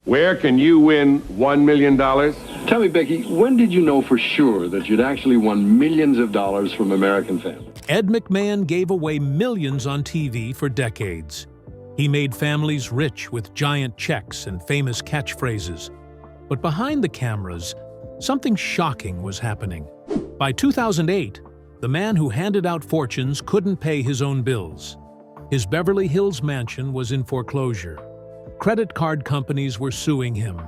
Where can you win $1 million? Tell me, Becky, when did you know for sure that you'd actually won millions of dollars from American families? Ed McMahon gave away millions on TV for decades. He made families rich with giant checks and famous catchphrases. But behind the cameras, something shocking was happening. By 2008, the man who handed out fortunes couldn't pay his own bills. His Beverly Hills mansion was in foreclosure. Credit card companies were suing him.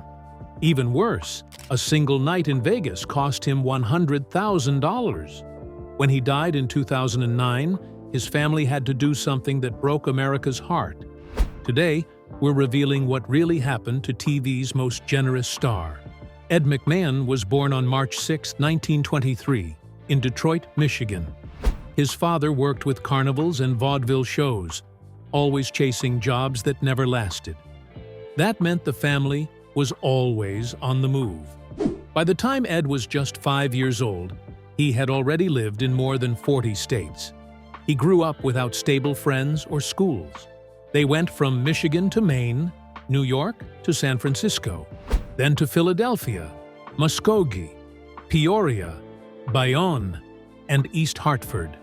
Even worse, a single night in Vegas cost him $100,000. When he died in 2009, his family had to do something that broke America's heart. Today, we're revealing what really happened to TV's most generous star. Ed McMahon was born on March 6, 1923, in Detroit, Michigan. His father worked with carnivals and vaudeville shows, always chasing jobs that never lasted. That meant the family was always on the move. By the time Ed was just 5 years old, he had already lived in more than 40 states. He grew up without stable friends or schools. They went from Michigan to Maine, New York to San Francisco, then to Philadelphia, Muskogee, Peoria, Bayonne, and East Hartford.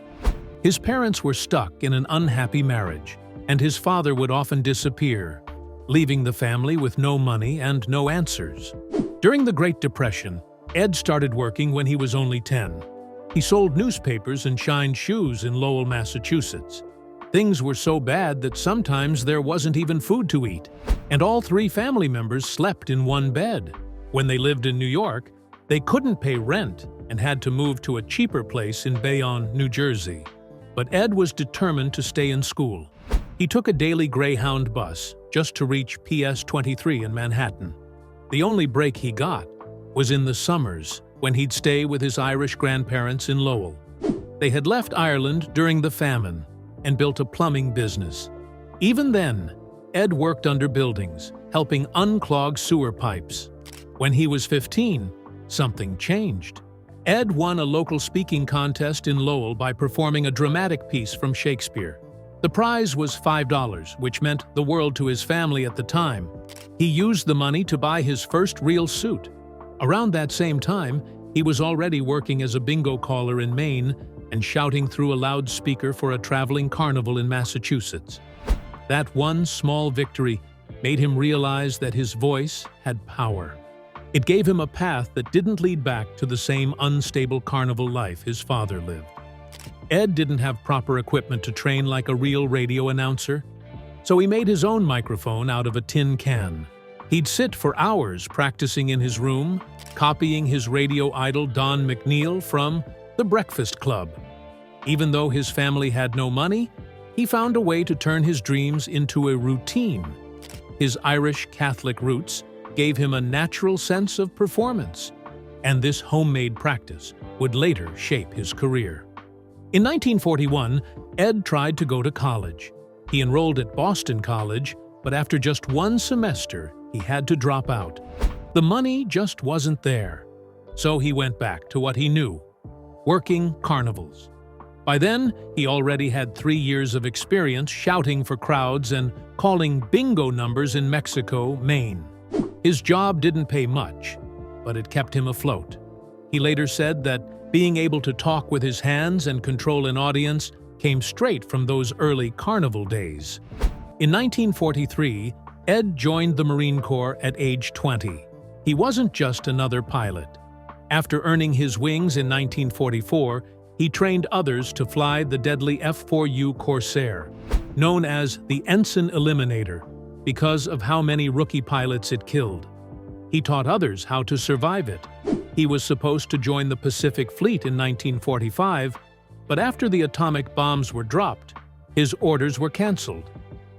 His parents were stuck in an unhappy marriage, and his father would often disappear, leaving the family with no money and no answers. During the Great Depression, Ed started working when he was only 10. He sold newspapers and shined shoes in Lowell, Massachusetts. Things were so bad that sometimes there wasn't even food to eat, and all three family members slept in one bed. When they lived in New York, they couldn't pay rent and had to move to a cheaper place in Bayonne, New Jersey. But Ed was determined to stay in school. He took a daily Greyhound bus just to reach PS 23 in Manhattan. The only break he got was in the summers when he'd stay with his Irish grandparents in Lowell. They had left Ireland during the famine and built a plumbing business. Even then, Ed worked under buildings, helping unclog sewer pipes. When he was 15, something changed. Ed won a local speaking contest in Lowell by performing a dramatic piece from Shakespeare. The prize was $5, which meant the world to his family at the time. He used the money to buy his first real suit. Around that same time, he was already working as a bingo caller in Maine and shouting through a loudspeaker for a traveling carnival in Massachusetts. That one small victory made him realize that his voice had power. It gave him a path that didn't lead back to the same unstable carnival life his father lived. Ed didn't have proper equipment to train like a real radio announcer, so he made his own microphone out of a tin can. He'd sit for hours practicing in his room, copying his radio idol Don McNeil from The Breakfast Club. Even though his family had no money, he found a way to turn his dreams into a routine. His Irish Catholic roots gave him a natural sense of performance, and this homemade practice would later shape his career. In 1941, Ed tried to go to college. He enrolled at Boston College, but after just one semester, he had to drop out. The money just wasn't there. So he went back to what he knew, working carnivals. By then, he already had 3 years of experience shouting for crowds and calling bingo numbers in Mexico, Maine. His job didn't pay much, but it kept him afloat. He later said that being able to talk with his hands and control an audience came straight from those early carnival days. In 1943, Ed joined the Marine Corps at age 20. He wasn't just another pilot. After earning his wings in 1944, he trained others to fly the deadly F-4U Corsair, known as the Ensign Eliminator, because of how many rookie pilots it killed. He taught others how to survive it. He was supposed to join the Pacific Fleet in 1945, but after the atomic bombs were dropped, his orders were canceled.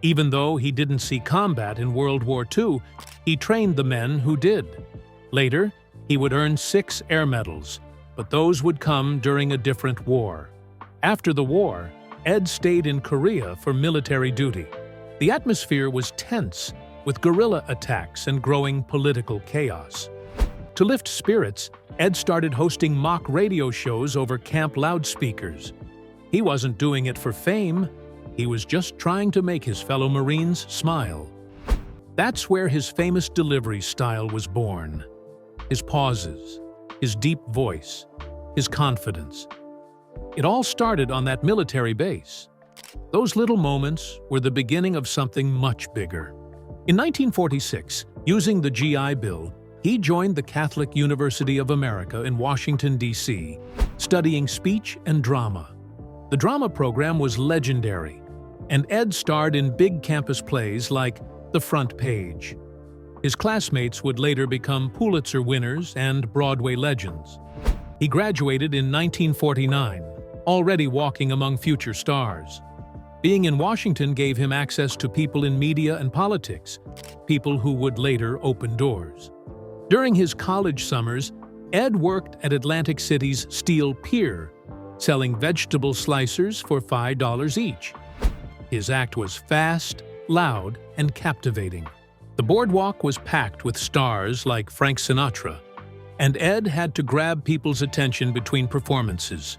Even though he didn't see combat in World War II, he trained the men who did. Later, he would earn 6 air medals, but those would come during a different war. After the war, Ed stayed in Korea for military duty. The atmosphere was tense, with guerrilla attacks and growing political chaos. To lift spirits, Ed started hosting mock radio shows over camp loudspeakers. He wasn't doing it for fame, he was just trying to make his fellow Marines smile. That's where his famous delivery style was born. His pauses, his deep voice, his confidence. It all started on that military base. Those little moments were the beginning of something much bigger. In 1946, using the GI Bill, he joined the Catholic University of America in Washington, D.C., studying speech and drama. The drama program was legendary, and Ed starred in big campus plays like The Front Page. His classmates would later become Pulitzer winners and Broadway legends. He graduated in 1949, already walking among future stars. Being in Washington gave him access to people in media and politics, people who would later open doors. During his college summers, Ed worked at Atlantic City's Steel Pier, selling vegetable slicers for $5 each. His act was fast, loud, and captivating. The boardwalk was packed with stars like Frank Sinatra, and Ed had to grab people's attention between performances.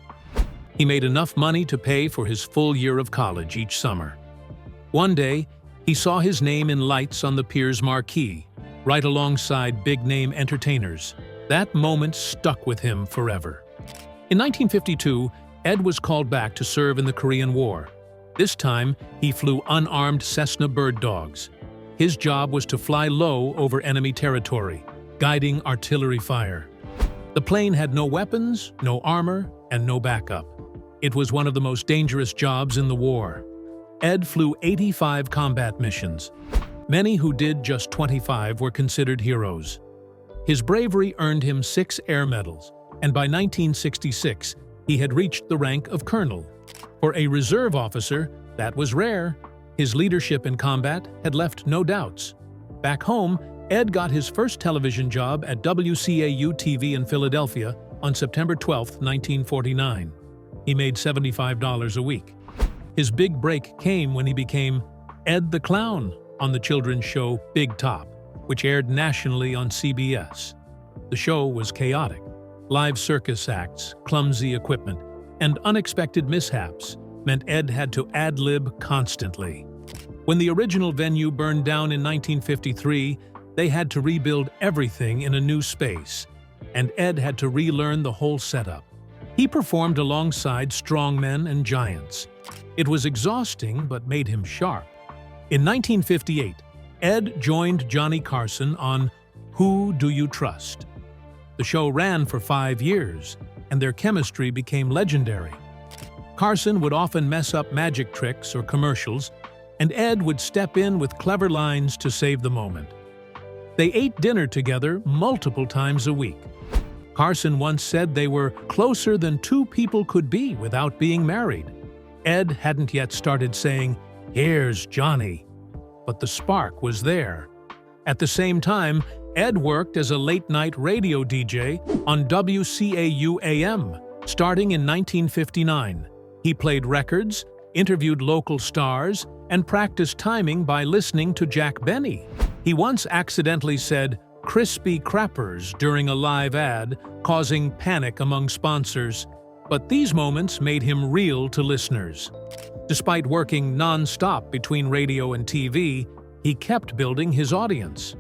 He made enough money to pay for his full year of college each summer. One day, he saw his name in lights on the pier's marquee, right alongside big-name entertainers. That moment stuck with him forever. In 1952, Ed was called back to serve in the Korean War. This time, he flew unarmed Cessna bird dogs. His job was to fly low over enemy territory, guiding artillery fire. The plane had no weapons, no armor, and no backup. It was one of the most dangerous jobs in the war. Ed flew 85 combat missions. Many who did just 25 were considered heroes. His bravery earned him 6 air medals, and by 1966, he had reached the rank of colonel. For a reserve officer, that was rare. His leadership in combat had left no doubts. Back home, Ed got his first television job at WCAU-TV in Philadelphia on September 12, 1949. He made $75 a week. His big break came when he became Ed the Clown on the children's show Big Top, which aired nationally on CBS. The show was chaotic. Live circus acts, clumsy equipment, and unexpected mishaps meant Ed had to ad-lib constantly. When the original venue burned down in 1953, they had to rebuild everything in a new space, and Ed had to relearn the whole setup. He performed alongside strongmen and giants. It was exhausting, but made him sharp. In 1958, Ed joined Johnny Carson on Who Do You Trust? The show ran for 5 years, and their chemistry became legendary. Carson would often mess up magic tricks or commercials, and Ed would step in with clever lines to save the moment. They ate dinner together multiple times a week. Carson once said they were closer than 2 people could be without being married. Ed hadn't yet started saying, "Here's Johnny," but the spark was there. At the same time, Ed worked as a late-night radio DJ on WCAU-AM, starting in 1959. He played records, interviewed local stars, and practiced timing by listening to Jack Benny. He once accidentally said, "crispy crappers" during a live ad, causing panic among sponsors. But these moments made him real to listeners. Despite working non-stop between radio and TV, he kept building his audience.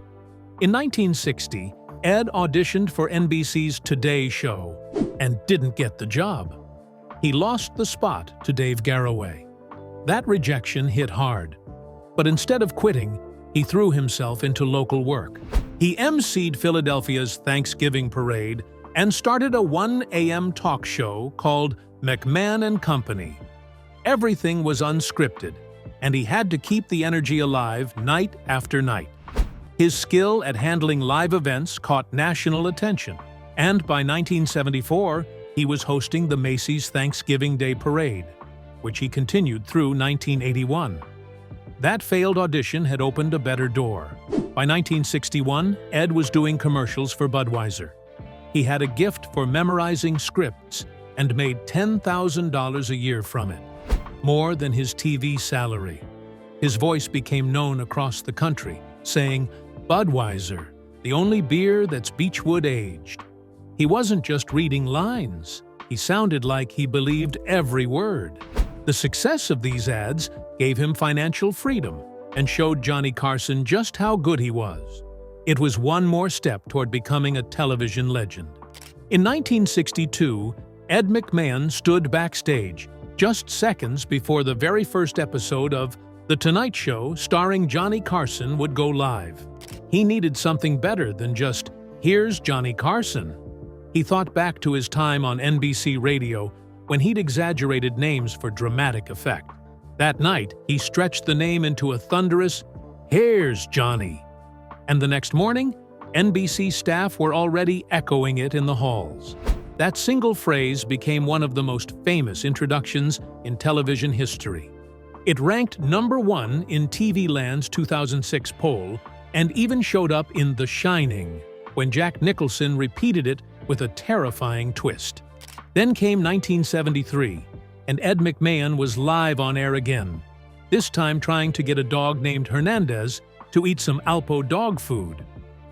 In 1960, Ed auditioned for NBC's Today Show and didn't get the job. He lost the spot to Dave Garroway. That rejection hit hard. But instead of quitting, he threw himself into local work. He emceed Philadelphia's Thanksgiving parade and started a 1 a.m. talk show called McMahon and Company. Everything was unscripted, and he had to keep the energy alive night after night. His skill at handling live events caught national attention, and by 1974, he was hosting the Macy's Thanksgiving Day Parade, which he continued through 1981. That failed audition had opened a better door. By 1961, Ed was doing commercials for Budweiser. He had a gift for memorizing scripts and made $10,000 a year from it, more than his TV salary. His voice became known across the country, saying, "Budweiser, the only beer that's Beechwood aged." He wasn't just reading lines. He sounded like he believed every word. The success of these ads gave him financial freedom, and showed Johnny Carson just how good he was. It was one more step toward becoming a television legend. In 1962, Ed McMahon stood backstage, just seconds before the very first episode of The Tonight Show starring Johnny Carson would go live. He needed something better than just, "Here's Johnny Carson." He thought back to his time on NBC Radio when he'd exaggerated names for dramatic effect. That night, he stretched the name into a thunderous, "Here's Johnny." And the next morning, NBC staff were already echoing it in the halls. That single phrase became one of the most famous introductions in television history. It ranked #1 in TV Land's 2006 poll and even showed up in The Shining, when Jack Nicholson repeated it with a terrifying twist. Then came 1973, and Ed McMahon was live on air again, this time trying to get a dog named Hernandez to eat some Alpo dog food.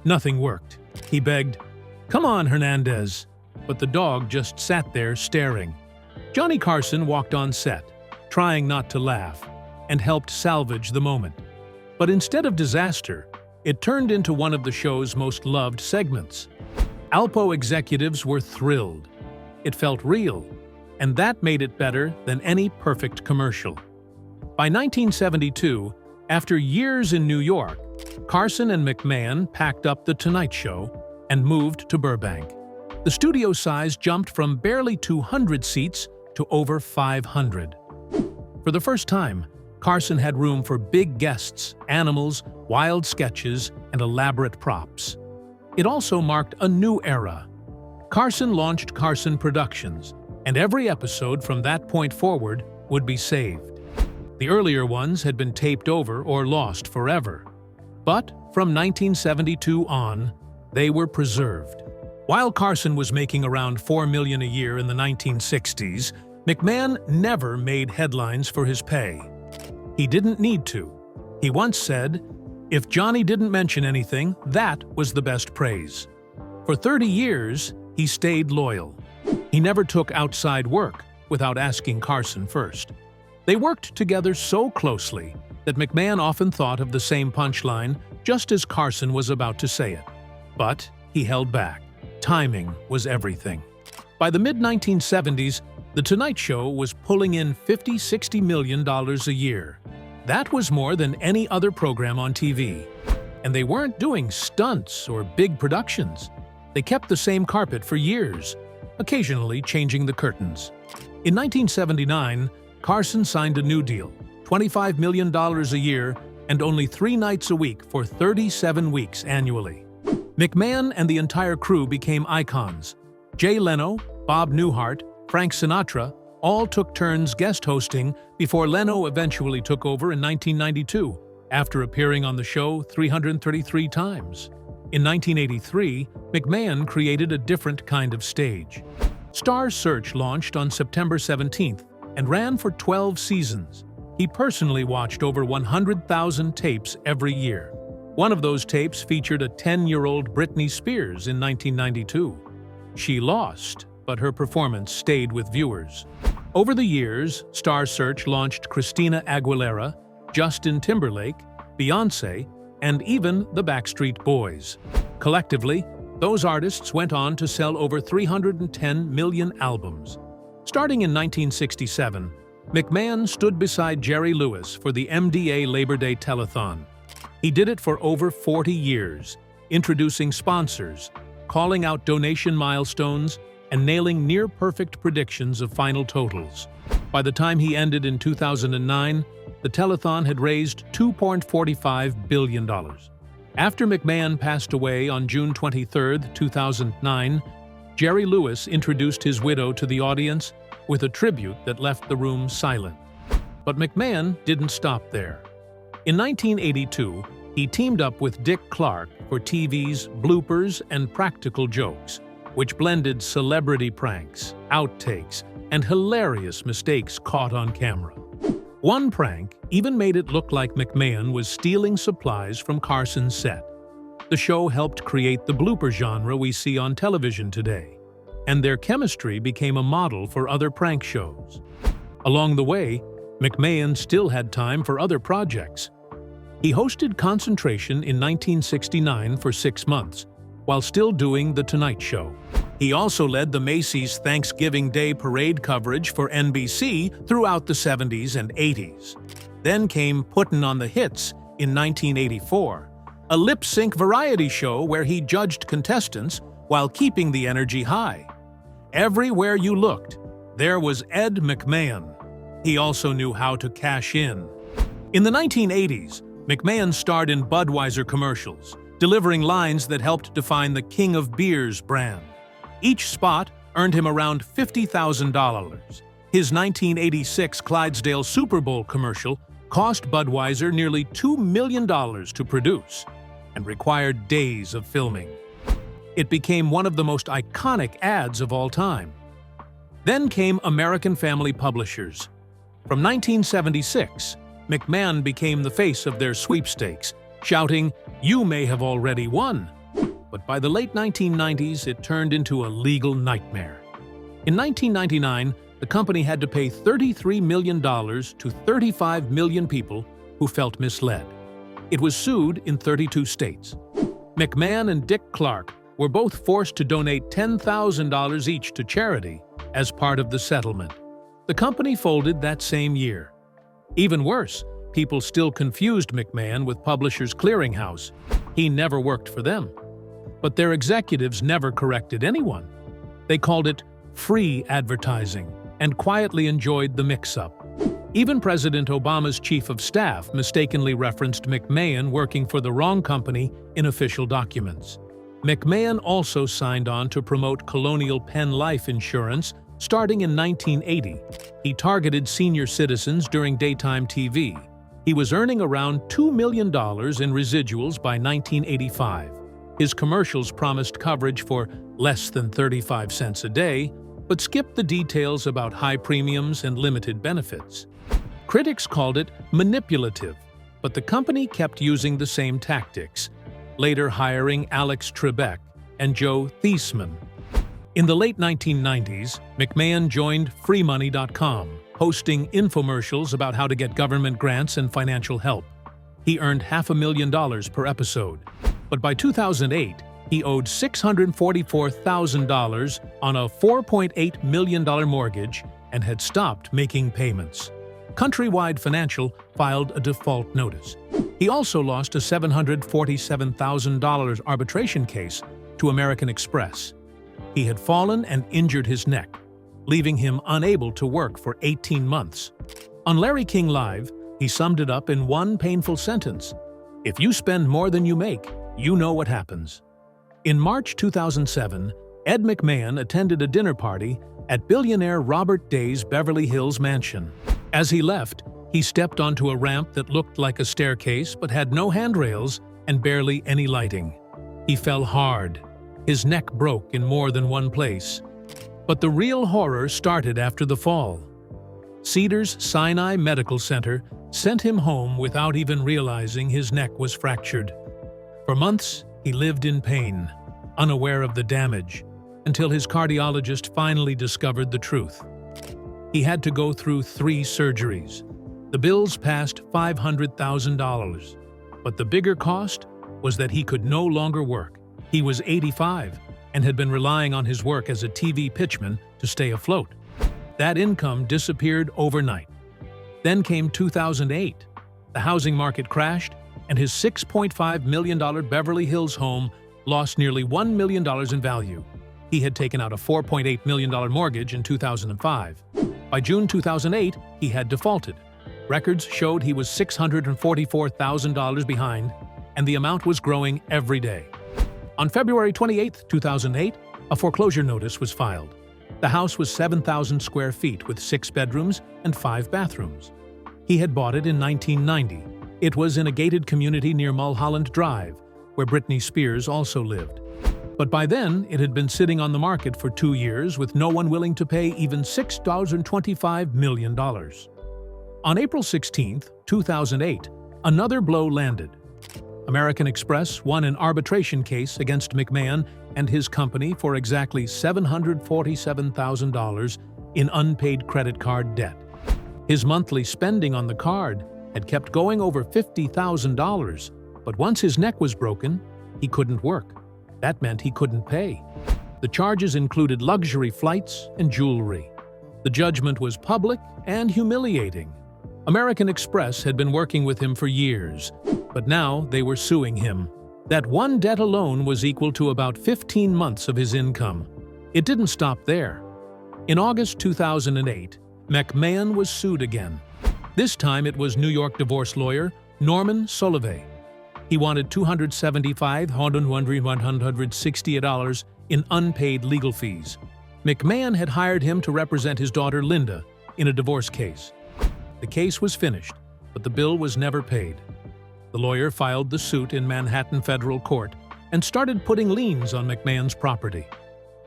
Nothing worked. He begged, "Come on, Hernandez," but the dog just sat there staring. Johnny Carson walked on set, trying not to laugh, and helped salvage the moment. But instead of disaster, it turned into one of the show's most loved segments. Alpo executives were thrilled. It felt real, and that made it better than any perfect commercial. By 1972, after years in New York, Carson and McMahon packed up The Tonight Show and moved to Burbank. The studio size jumped from barely 200 seats to over 500. For the first time, Carson had room for big guests, animals, wild sketches, and elaborate props. It also marked a new era. Carson launched Carson Productions, and every episode from that point forward would be saved. The earlier ones had been taped over or lost forever. But from 1972 on, they were preserved. While Carson was making around $4 million a year in the 1960s, McMahon never made headlines for his pay. He didn't need to. He once said, "If Johnny didn't mention anything, that was the best praise." For 30 years, he stayed loyal. He never took outside work without asking Carson first. They worked together so closely that McMahon often thought of the same punchline just as Carson was about to say it. But he held back. Timing was everything. By the mid-1970s, The Tonight Show was pulling in $50–60 million a year. That was more than any other program on TV. And they weren't doing stunts or big productions. They kept the same carpet for years, occasionally changing the curtains. In 1979, Carson signed a new deal, $25 million a year and only 3 nights a week for 37 weeks annually. McMahon and the entire crew became icons. Jay Leno, Bob Newhart, Frank Sinatra all took turns guest hosting before Leno eventually took over in 1992, after appearing on the show 333 times. In 1983, McMahon created a different kind of stage. Star Search launched on September 17th and ran for 12 seasons. He personally watched over 100,000 tapes every year. One of those tapes featured a 10-year-old Britney Spears in 1992. She lost, but her performance stayed with viewers. Over the years, Star Search launched Christina Aguilera, Justin Timberlake, Beyoncé, and even the Backstreet Boys. Collectively, those artists went on to sell over 310 million albums. Starting in 1967, McMahon stood beside Jerry Lewis for the MDA Labor Day Telethon. He did it for over 40 years, introducing sponsors, calling out donation milestones, and nailing near-perfect predictions of final totals. By the time he ended in 2009, the telethon had raised $2.45 billion. After McMahon passed away on June 23, 2009, Jerry Lewis introduced his widow to the audience with a tribute that left the room silent. But McMahon didn't stop there. In 1982, he teamed up with Dick Clark for TV's Bloopers and Practical Jokes, which blended celebrity pranks, outtakes, and hilarious mistakes caught on camera. One prank even made it look like McMahon was stealing supplies from Carson's set. The show helped create the blooper genre we see on television today, and their chemistry became a model for other prank shows. Along the way, McMahon still had time for other projects. He hosted Concentration in 1969 for 6 months, while still doing The Tonight Show. He also led the Macy's Thanksgiving Day Parade coverage for NBC throughout the 70s and 80s. Then came Puttin' on the Hits in 1984, a lip-sync variety show where he judged contestants while keeping the energy high. Everywhere you looked, there was Ed McMahon. He also knew how to cash in. In the 1980s, McMahon starred in Budweiser commercials, delivering lines that helped define the King of Beers brand. Each spot earned him around $50,000. His 1986 Clydesdale Super Bowl commercial cost Budweiser nearly $2 million to produce and required days of filming. It became one of the most iconic ads of all time. Then came American Family Publishers. From 1976, McMahon became the face of their sweepstakes, shouting, "You may have already won." But by the late 1990s, it turned into a legal nightmare. In 1999, the company had to pay $33 million to 35 million people who felt misled. It was sued in 32 states. McMahon and Dick Clark were both forced to donate $10,000 each to charity as part of the settlement. The company folded that same year. Even worse, people still confused McMahon with Publishers Clearinghouse. He never worked for them. But their executives never corrected anyone. They called it free advertising and quietly enjoyed the mix-up. Even President Obama's chief of staff mistakenly referenced McMahon working for the wrong company in official documents. McMahon also signed on to promote Colonial Penn Life Insurance starting in 1980. He targeted senior citizens during daytime TV. He was earning around $2 million in residuals by 1985. His commercials promised coverage for less than 35 cents a day, but skipped the details about high premiums and limited benefits. Critics called it manipulative, but the company kept using the same tactics, later hiring Alex Trebek and Joe Theismann. In the late 1990s, McMahon joined freemoney.com, hosting infomercials about how to get government grants and financial help. He earned $500,000 per episode, but by 2008, he owed $644,000 on a $4.8 million mortgage and had stopped making payments. Countrywide Financial filed a default notice. He also lost a $747,000 arbitration case to American Express. He had fallen and injured his neck, leaving him unable to work for 18 months. On Larry King Live, he summed it up in one painful sentence: "If you spend more than you make, you know what happens." In March 2007, Ed McMahon attended a dinner party at billionaire Robert Day's Beverly Hills mansion. As he left, he stepped onto a ramp that looked like a staircase but had no handrails and barely any lighting. He fell hard. His neck broke in more than one place. But the real horror started after the fall. Cedars Sinai Medical Center sent him home without even realizing his neck was fractured. For months, he lived in pain, unaware of the damage, until his cardiologist finally discovered the truth. He had to go through 3 surgeries. The bills passed $500,000, but the bigger cost was that he could no longer work. He was 85 and had been relying on his work as a TV pitchman to stay afloat. That income disappeared overnight. Then came 2008. The housing market crashed, and his $6.5 million Beverly Hills home lost nearly $1 million in value. He had taken out a $4.8 million mortgage in 2005. By June 2008, he had defaulted. Records showed he was $644,000 behind, and the amount was growing every day. On February 28, 2008, a foreclosure notice was filed. The house was 7,000 square feet with 6 bedrooms and 5 bathrooms. He had bought it in 1990. It was in a gated community near Mulholland Drive, where Britney Spears also lived. But by then, it had been sitting on the market for 2 years with no one willing to pay even $6.25 million. On April 16, 2008, another blow landed. American Express won an arbitration case against McMahon and his company for exactly $747,000 in unpaid credit card debt. His monthly spending on the card had kept going over $50,000, but once his neck was broken, he couldn't work. That meant he couldn't pay. The charges included luxury flights and jewelry. The judgment was public and humiliating. American Express had been working with him for years, but now they were suing him. That one debt alone was equal to about 15 months of his income. It didn't stop there. In August 2008, McMahon was sued again. This time it was New York divorce lawyer Norman Solovay. He wanted $275,160 in unpaid legal fees. McMahon had hired him to represent his daughter Linda in a divorce case. The case was finished, but the bill was never paid. The lawyer filed the suit in Manhattan Federal Court and started putting liens on McMahon's property.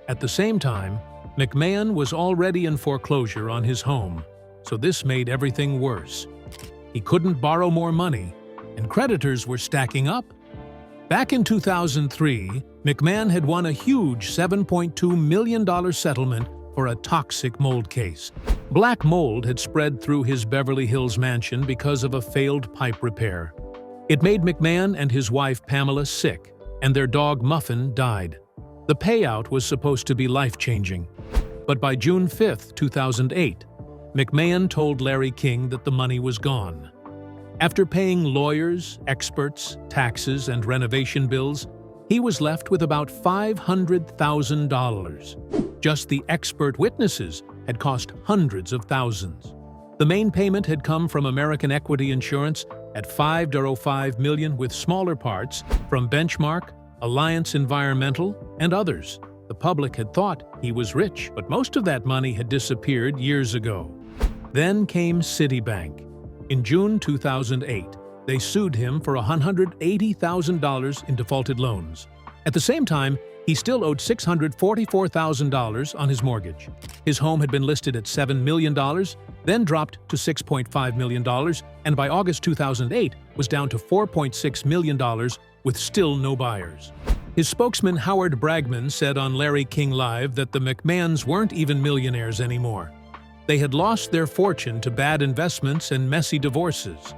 At the same time, McMahon was already in foreclosure on his home, so this made everything worse. He couldn't borrow more money, and creditors were stacking up. Back in 2003, McMahon had won a huge $7.2 million settlement for a toxic mold case. Black mold had spread through his Beverly Hills mansion because of a failed pipe repair. It made McMahon and his wife Pamela sick, and their dog Muffin died. The payout was supposed to be life-changing. But by June 5, 2008, McMahon told Larry King that the money was gone. After paying lawyers, experts, taxes, and renovation bills, he was left with about $500,000. Just the expert witnesses had cost hundreds of thousands. The main payment had come from American Equity Insurance at $5.05 million, with smaller parts from Benchmark, Alliance Environmental, and others. The public had thought he was rich, but most of that money had disappeared years ago. Then came Citibank. In June 2008, they sued him for $180,000 in defaulted loans. At the same time, he still owed $644,000 on his mortgage. His home had been listed at $7 million, then dropped to $6.5 million, and by August 2008 was down to $4.6 million with still no buyers. His spokesman Howard Bragman said on Larry King Live that the McMahons weren't even millionaires anymore. They had lost their fortune to bad investments and messy divorces.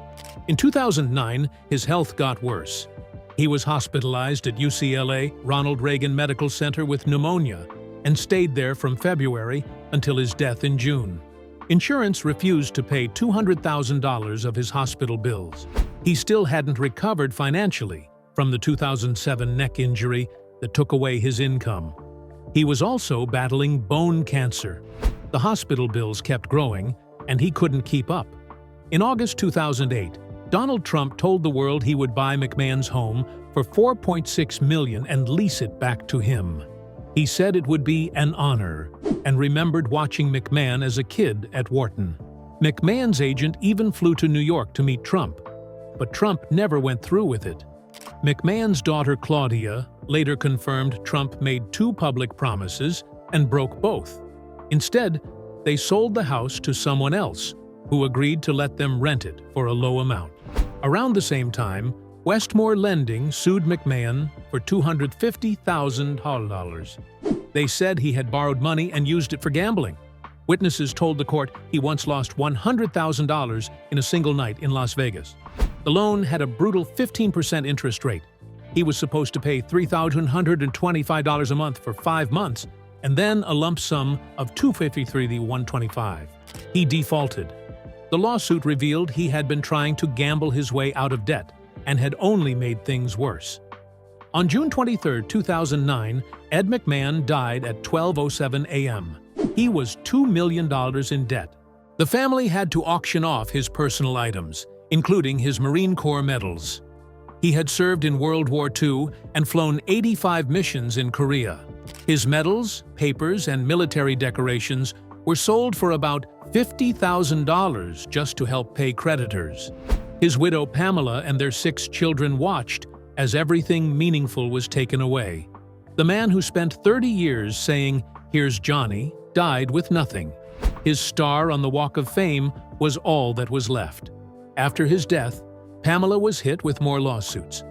In 2009, his health got worse. He was hospitalized at UCLA Ronald Reagan Medical Center with pneumonia and stayed there from February until his death in June. Insurance refused to pay $200,000 of his hospital bills. He still hadn't recovered financially from the 2007 neck injury that took away his income. He was also battling bone cancer. The hospital bills kept growing, and he couldn't keep up. In August 2008, Donald Trump told the world he would buy McMahon's home for $4.6 million and lease it back to him. He said it would be an honor, and remembered watching McMahon as a kid at Wharton. McMahon's agent even flew to New York to meet Trump, but Trump never went through with it. McMahon's daughter Claudia later confirmed Trump made 2 public promises and broke both. Instead, they sold the house to someone else, who agreed to let them rent it for a low amount. Around the same time, Westmore Lending sued McMahon for $250,000. They said he had borrowed money and used it for gambling. Witnesses told the court he once lost $100,000 in a single night in Las Vegas. The loan had a brutal 15% interest rate. He was supposed to pay $3,125 a month for 5 months, and then a lump sum of $253,125. He defaulted. The lawsuit revealed he had been trying to gamble his way out of debt and had only made things worse. On June 23, 2009, Ed McMahon died at 12:07 a.m. He was $2 million in debt. The family had to auction off his personal items, including his Marine Corps medals. He had served in World War II and flown 85 missions in Korea. His medals, papers, and military decorations were sold for about $50,000 just to help pay creditors. His widow Pamela and their 6 children watched as everything meaningful was taken away. The man who spent 30 years saying, "Here's Johnny," died with nothing. His star on the Walk of Fame was all that was left. After his death, Pamela was hit with more lawsuits.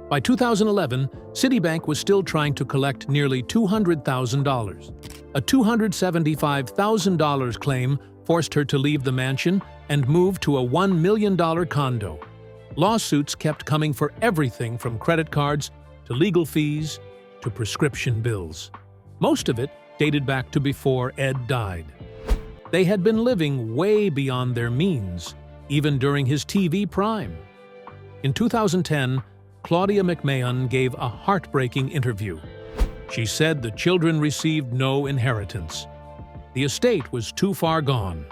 By 2011, Citibank was still trying to collect nearly $200,000. A $275,000 claim forced her to leave the mansion and move to a $1 million condo. Lawsuits kept coming for everything from credit cards to legal fees to prescription bills. Most of it dated back to before Ed died. They had been living way beyond their means, even during his TV prime. In 2010, Claudia McMahon gave a heartbreaking interview. She said the children received no inheritance. The estate was too far gone.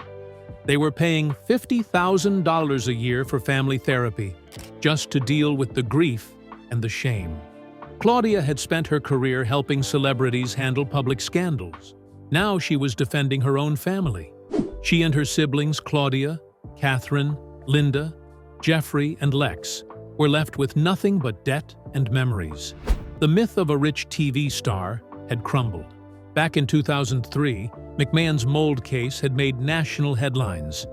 They were paying $50,000 a year for family therapy just to deal with the grief and the shame. Claudia had spent her career helping celebrities handle public scandals. Now she was defending her own family. She and her siblings, Claudia, Catherine, Linda, Jeffrey, and Lex, were left with nothing but debt and memories. The myth of a rich TV star had crumbled. Back in 2003, McMahon's mold case had made national headlines.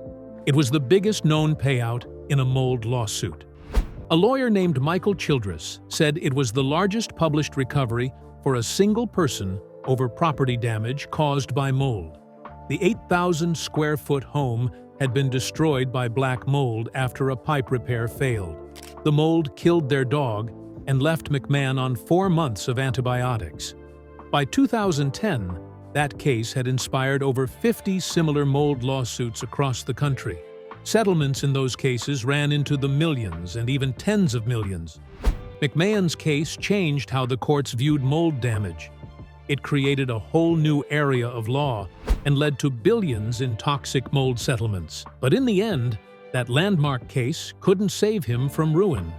It was the biggest known payout in a mold lawsuit. A lawyer named Michael Childress said it was the largest published recovery for a single person over property damage caused by mold. The 8,000-square-foot home had been destroyed by black mold after a pipe repair failed. The mold killed their dog and left McMahon on 4 months of antibiotics. By 2010, that case had inspired over 50 similar mold lawsuits across the country. Settlements in those cases ran into the millions and even tens of millions. McMahon's case changed how the courts viewed mold damage. It created a whole new area of law and led to billions in toxic mold settlements. But in the end, that landmark case couldn't save him from ruin.